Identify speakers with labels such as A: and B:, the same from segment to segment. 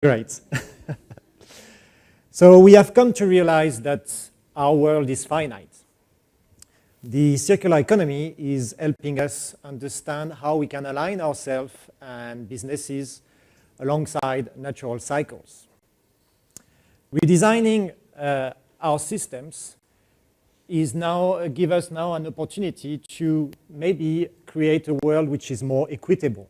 A: Great. So we have come to realize that our world is finite. The circular economy is helping us understand how we can align ourselves and businesses alongside natural cycles. Redesigning our systems is now give us now an opportunity to maybe create a world which is more equitable,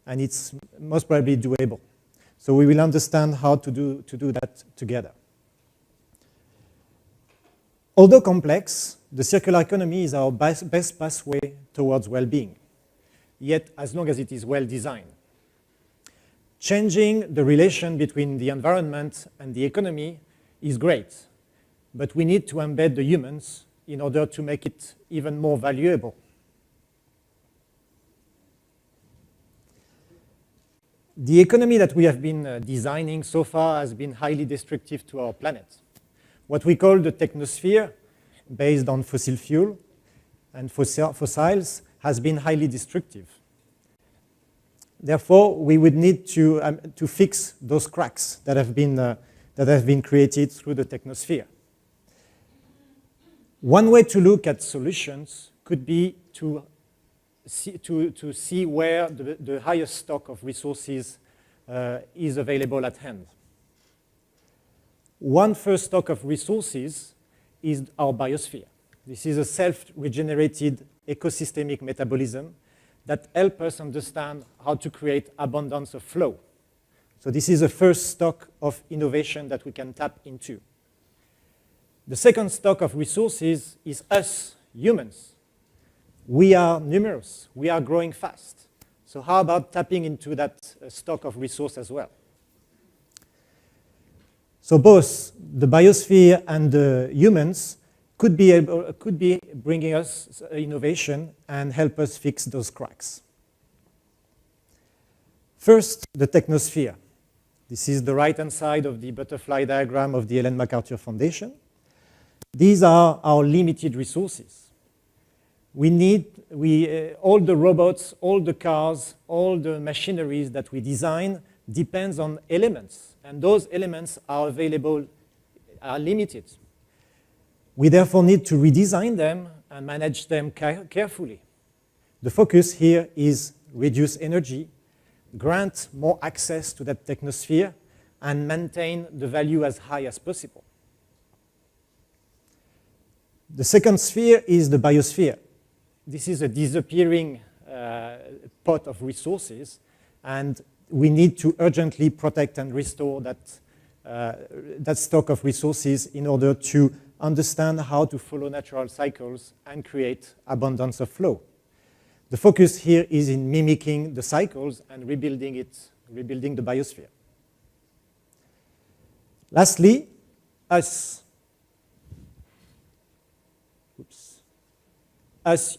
A: and it's most probably doable. So we will understand how to do that together. Although complex, the circular economy is our best pathway towards well-being, yet as long as it is well designed. Changing the relation between the environment and the economy is great, but we need to embed the humans in order to make it even more valuable. The economy that we have been designing so far has been highly destructive to our planet. What we call the technosphere, based on fossil fuel and fossils, has been highly destructive. Therefore, we would need to fix those cracks that have been created through the technosphere. One way to look at solutions could be to see where the highest stock of resources is available at hand. One first stock of resources is our biosphere. This is a self-regenerated ecosystemic metabolism that helps us understand how to create abundance of flow. So this is a first stock of innovation that we can tap into. The second stock of resources is us, humans. We are numerous. We are growing fast. So how about tapping into that stock of resource as well? So both the biosphere and the humans could be bringing us innovation and help us fix those cracks. First, the technosphere. This is the right-hand side of the butterfly diagram of the Ellen MacArthur Foundation. These are our limited resources. All the robots, all the cars, all the machineries that we design depends on elements, and those elements are limited. We therefore need to redesign them and manage them carefully. The focus here is reduce energy, grant more access to that technosphere, and maintain the value as high as possible. The second sphere is the biosphere. This is a disappearing pot of resources, and we need to urgently protect and restore that stock of resources in order to understand how to follow natural cycles and create abundance of flow. The focus here is in mimicking the cycles and rebuilding the biosphere. Lastly, us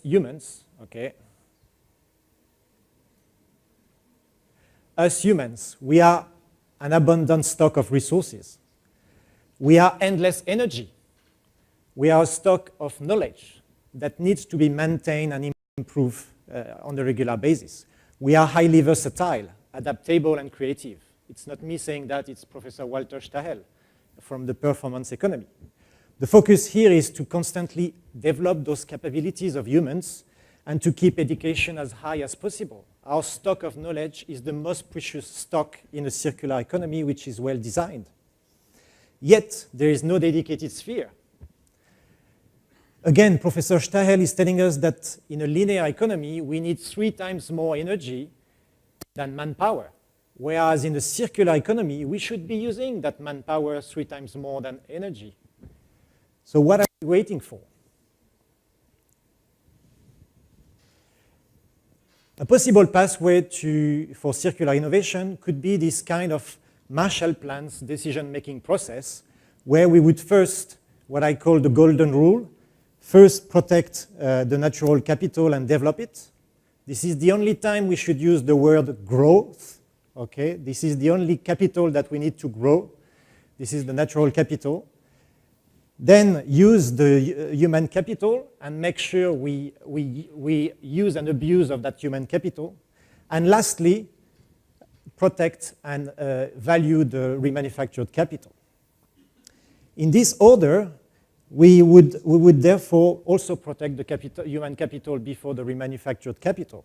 A: humans, okay? Us humans, we are an abundant stock of resources. We are endless energy. We are a stock of knowledge that needs to be maintained and improved on a regular basis. We are highly versatile, adaptable, and creative. It's not me saying that, it's Professor Walter Stahel from the performance economy. The focus here is to constantly develop those capabilities of humans and to keep education as high as possible. Our stock of knowledge is the most precious stock in a circular economy which is well designed. Yet, there is no dedicated sphere. Again, Professor Stahel is telling us that in a linear economy, we need 3 times more energy than manpower. Whereas in a circular economy, we should be using that manpower 3 times more than energy. So what are we waiting for? A possible pathway for circular innovation could be this kind of Marshall Plan's decision-making process, where we would first, what I call the golden rule, first protect the natural capital and develop it. This is the only time we should use the word growth. Okay? This is the only capital that we need to grow. This is the natural capital. Then use the human capital and make sure we use and abuse of that human capital. And lastly, protect and value the remanufactured capital. In this order, we would therefore also protect the human capital before the remanufactured capital.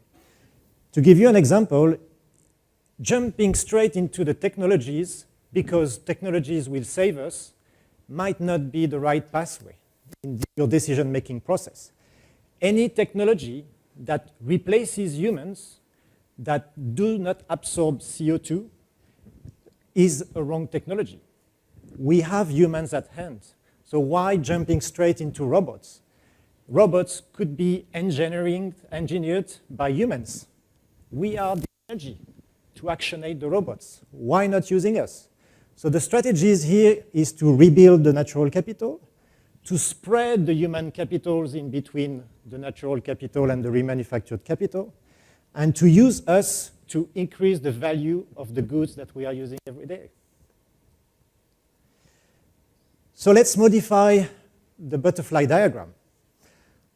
A: To give you an example, jumping straight into the technologies because technologies will save us might not be the right pathway in your decision-making process. Any technology that replaces humans that do not absorb CO2 is a wrong technology. We have humans at hand, so why jumping straight into robots? Robots could be engineered by humans. We are the energy to actionate the robots. Why not using us? So the strategies here is to rebuild the natural capital, to spread the human capitals in between the natural capital and the remanufactured capital, and to use us to increase the value of the goods that we are using every day. So let's modify the butterfly diagram.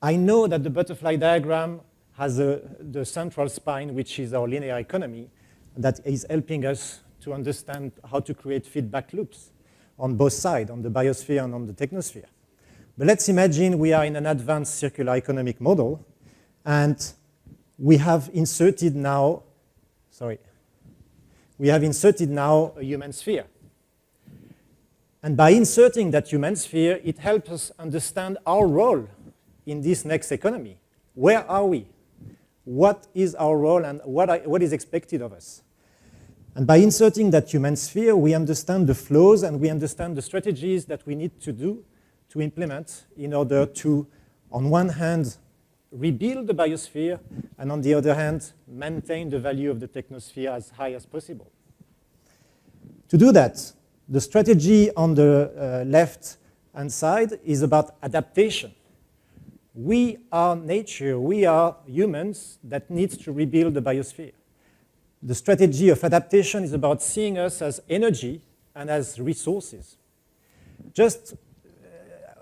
A: I know that the butterfly diagram has the central spine, which is our linear economy, that is helping us to understand how to create feedback loops on both sides, on the biosphere and on the technosphere. But let's imagine we are in an advanced circular economic model, and we have inserted now a human sphere. And by inserting that human sphere, it helps us understand our role in this next economy. Where are we? What is our role and what is expected of us? And by inserting that human sphere, we understand the flows and we understand the strategies that we need to do to implement in order to, on one hand, rebuild the biosphere, and on the other hand, maintain the value of the technosphere as high as possible. To do that, the strategy on the left-hand side is about adaptation. We are nature, we are humans that needs to rebuild the biosphere. The strategy of adaptation is about seeing us as energy and as resources.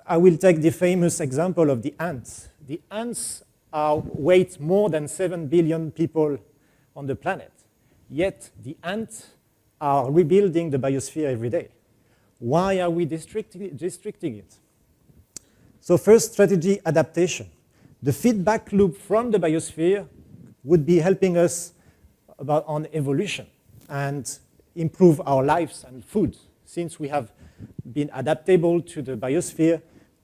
A: I will take the famous example of the ants. The ants weight more than 7 billion people on the planet. Yet the ants are rebuilding the biosphere every day. Why are we restricting it? So first strategy, adaptation. The feedback loop from the biosphere would be helping us on evolution and improve our lives and food. Since we have been adaptable to the biosphere,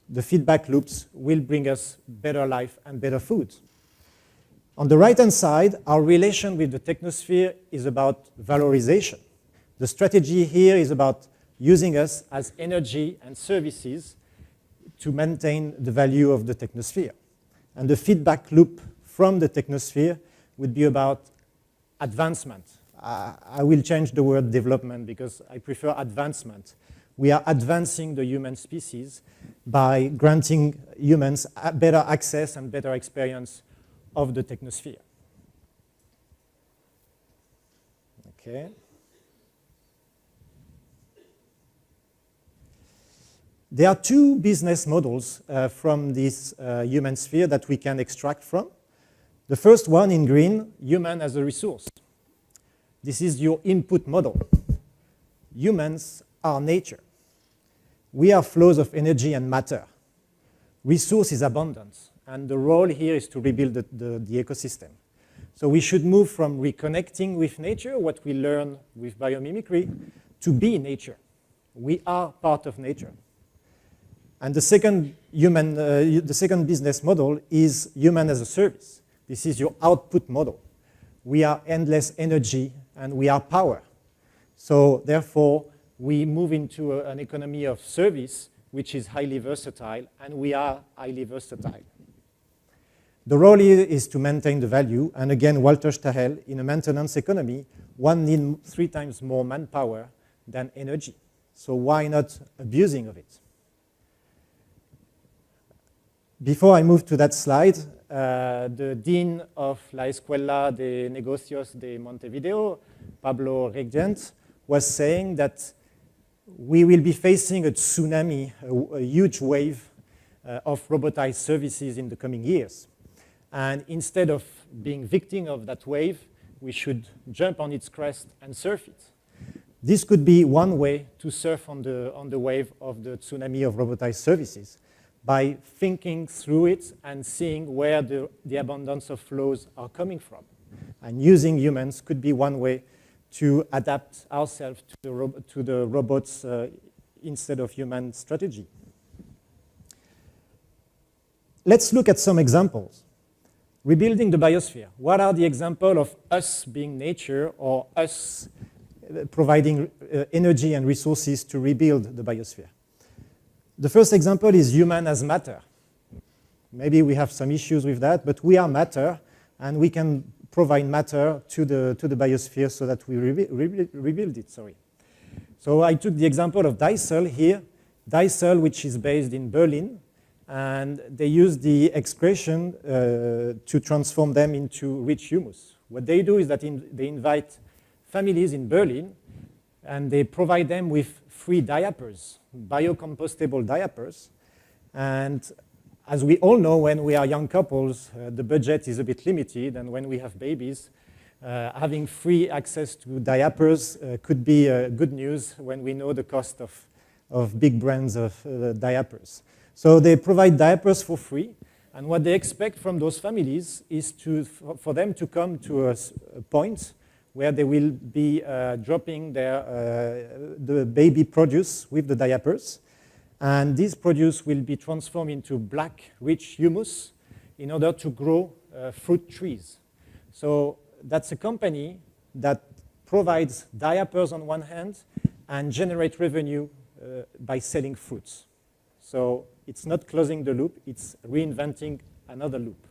A: the feedback loops will bring us better life and better food. On the right-hand side, our relation with the technosphere is about valorization. The strategy here is about using us as energy and services to maintain the value of the technosphere. And the feedback loop from the technosphere would be about advancement. I will change the word development because I prefer advancement. We are advancing the human species by granting humans better access and better experience of the technosphere. Okay. There are two business models from this human sphere that we can extract from. The first one in green, human as a resource. This is your input model. Humans are nature. We are flows of energy and matter. Resource is abundance, and the role here is to rebuild the ecosystem. So we should move from reconnecting with nature, what we learn with biomimicry, to be nature. We are part of nature. And the second business model is human as a service. This is your output model. We are endless energy and we are power. So therefore, we move into an economy of service, which is highly versatile, and we are highly versatile. The role here is to maintain the value, and again, Walter Stahel, in a maintenance economy, one needs 3 times more manpower than energy. So why not abusing of it? Before I move to that slide, the dean of La Escuela de Negocios de Montevideo, Pablo Regent, was saying that we will be facing a tsunami, a huge wave of robotized services in the coming years. And instead of being victim of that wave, we should jump on its crest and surf it. This could be one way to surf on the wave of the tsunami of robotized services, by thinking through it and seeing where the abundance of flows are coming from. And using humans could be one way to adapt ourselves to the robots instead of human strategy. Let's look at some examples. Rebuilding the biosphere. What are the examples of us being nature or us providing energy and resources to rebuild the biosphere? The first example is human as matter. Maybe we have some issues with that, but we are matter, and we can provide matter to the biosphere so that we rebuild it. So I took the example of Diesel here. Diesel, which is based in Berlin, and they use the excretion to transform them into rich humus. What they do is that they invite families in Berlin, and they provide them with free diapers, biocompostable diapers. And as we all know, when we are young couples, the budget is a bit limited, and when we have babies, having free access to diapers could be good news when we know the cost of big brands of diapers. So they provide diapers for free, and what they expect from those families is for them to come to a point where they will be dropping the baby produce with the diapers, and this produce will be transformed into black, rich humus in order to grow fruit trees. So that's a company that provides diapers on one hand and generate revenue by selling fruits. So it's not closing the loop, it's reinventing another loop.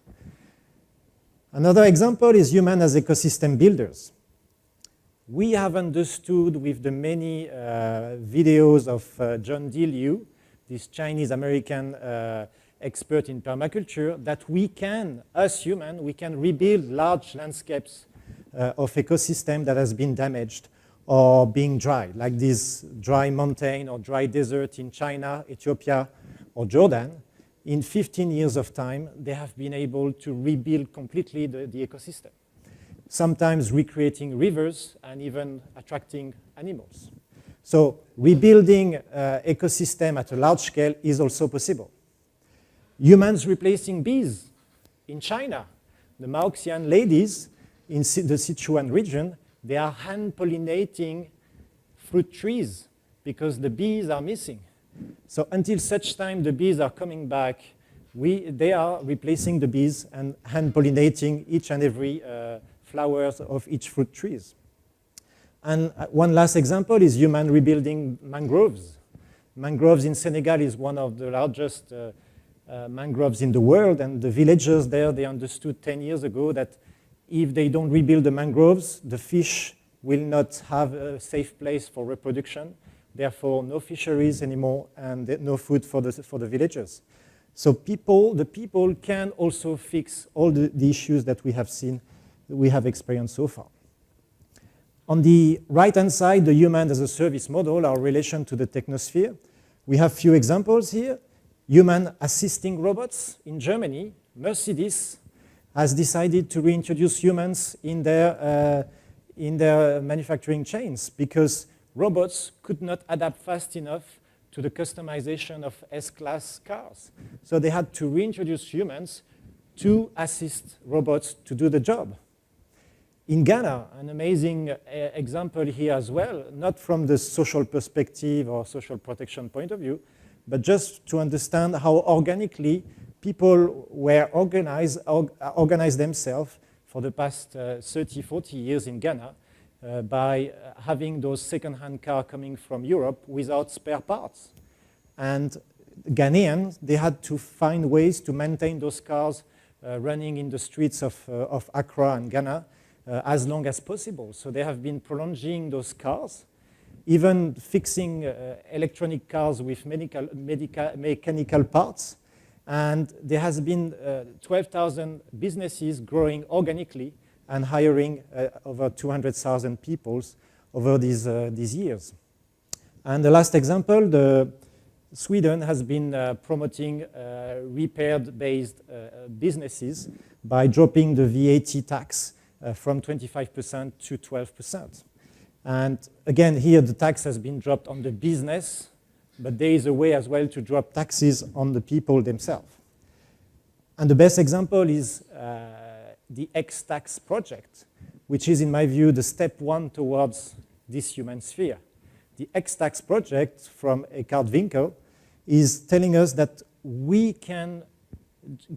A: Another example is human as ecosystem builders. We have understood with the many videos of John D. Liu, this Chinese-American expert in permaculture, that we can, as humans, we can rebuild large landscapes of ecosystem that has been damaged or being dry, like this dry mountain or dry desert in China, Ethiopia, or Jordan. In 15 years of time, they have been able to rebuild completely the ecosystem, sometimes recreating rivers and even attracting animals. So rebuilding ecosystem at a large scale is also possible. Humans replacing bees in China. The Maoxian ladies in the Sichuan region, they are hand-pollinating fruit trees because the bees are missing. So until such time the bees are coming back, they are replacing the bees and hand-pollinating each and every flowers of each fruit trees. And one last example is human rebuilding mangroves. Mangroves in Senegal is one of the largest mangroves in the world, and the villagers there, they understood 10 years ago that if they don't rebuild the mangroves, the fish will not have a safe place for reproduction, therefore no fisheries anymore and no food for the villagers. So the people can also fix all the issues that we have seen, we have experienced so far. On the right-hand side, the human as a service model, our relation to the technosphere. We have few examples here. Human assisting robots in Germany. Mercedes has decided to reintroduce humans in their manufacturing chains because robots could not adapt fast enough to the customization of S-Class cars. So they had to reintroduce humans to assist robots to do the job. In Ghana, an amazing example here as well, not from the social perspective or social protection point of view, but just to understand how organically people were organized themselves for the past 30, 40 years in Ghana by having those second-hand cars coming from Europe without spare parts. And Ghanaians, they had to find ways to maintain those cars running in the streets of Accra and Ghana as long as possible. So they have been prolonging those cars, even fixing electronic cars with mechanical parts. And there has been 12,000 businesses growing organically and hiring over 200,000 people over these years. And the last example, Sweden has been promoting repair-based businesses by dropping the VAT tax from 25% to 12%. And again, here the tax has been dropped on the business, but there is a way as well to drop taxes on the people themselves. And the best example is the X-Tax project, which is, in my view, the step one towards this human sphere. The X-Tax project from Eckhard Winkel is telling us that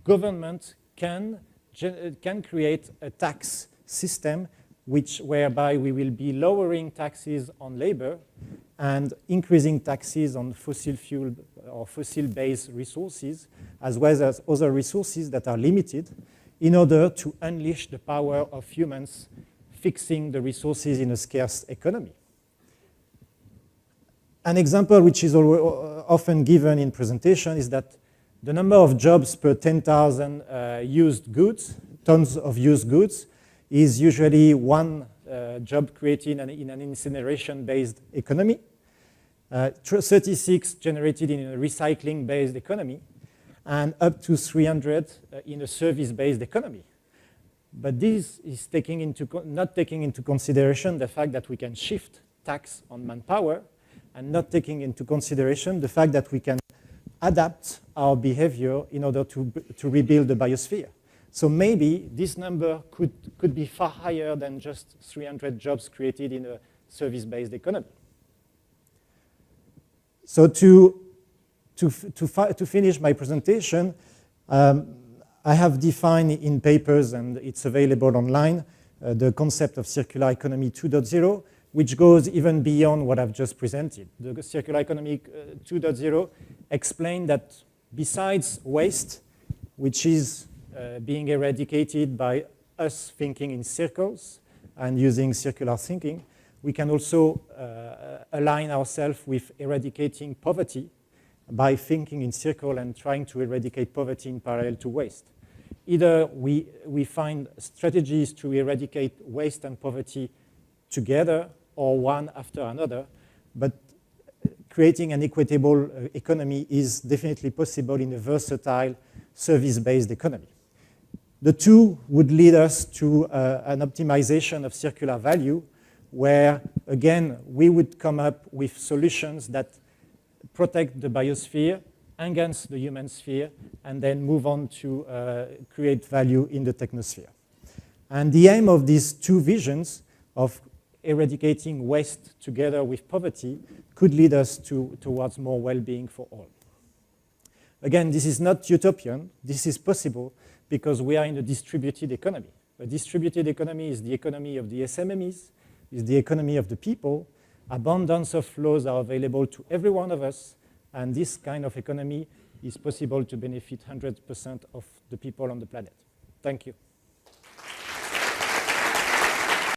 A: government can create a tax system whereby we will be lowering taxes on labor and increasing taxes on fossil fuel or fossil-based resources, as well as other resources that are limited, in order to unleash the power of humans fixing the resources in a scarce economy. An example which is often given in presentation is that the number of jobs per 10,000 tons of used goods is usually one job created in an incineration-based economy, 36 generated in a recycling-based economy, and up to 300 in a service-based economy. But this is not taking into consideration the fact that we can shift tax on manpower, and not taking into consideration the fact that we can adapt our behavior in order to rebuild the biosphere. So maybe this number could be far higher than just 300 jobs created in a service-based economy. So to finish my presentation, I have defined in papers, and it's available online, the concept of circular economy 2.0, which goes even beyond what I've just presented. The circular economy 2.0 explained that besides waste, which is being eradicated by us thinking in circles and using circular thinking, we can also align ourselves with eradicating poverty by thinking in circle and trying to eradicate poverty in parallel to waste. Either we find strategies to eradicate waste and poverty together or one after another, but creating an equitable economy is definitely possible in a versatile service-based economy. The two would lead us to an optimization of circular value where, again, we would come up with solutions that protect the biosphere against the human sphere and then move on to create value in the technosphere. And the aim of these two visions of eradicating waste together with poverty could lead us towards more well-being for all. Again, this is not utopian. This is possible because we are in a distributed economy. A distributed economy is the economy of the SMMEs, is the economy of the people. Abundance of flows are available to every one of us, and this kind of economy is possible to benefit 100% of the people on the planet. Thank you.